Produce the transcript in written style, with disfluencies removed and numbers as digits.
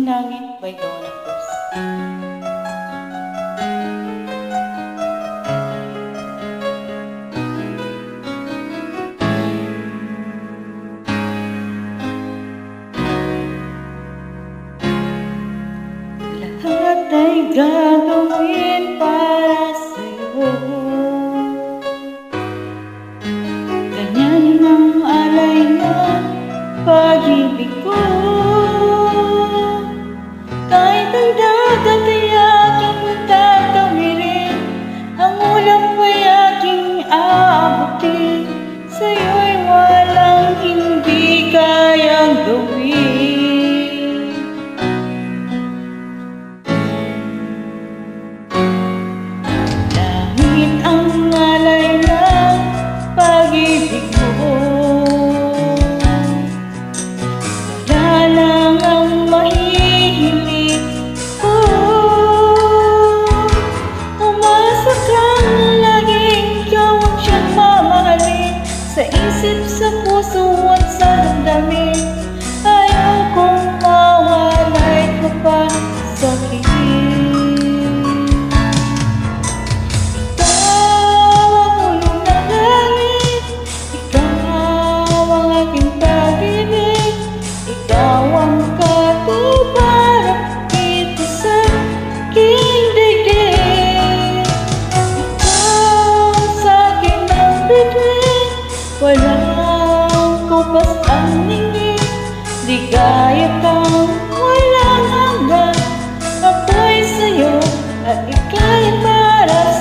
Langit by Donna Cruz. Lahat ay gagawin para sa'yo. Ganyan ang alay ng pag-ibig ko. Kahit ang dagat ay aking tatawirin, ang ulam ay aking aabutin, sa'yo'y walang hindi kayang gawin. Langit ang alay ng pag-ibig mo. Wala lang ang mahihiling ko. Umasa kang laging ikaw ang siyang mamahalin, sa isip, sa puso at sa damdamin. Ayaw kong mawalay ka pa sa akin. Walang kupas ang ningin, ligaya kang walang hanggan. Ako'y sa'yo at ika'y para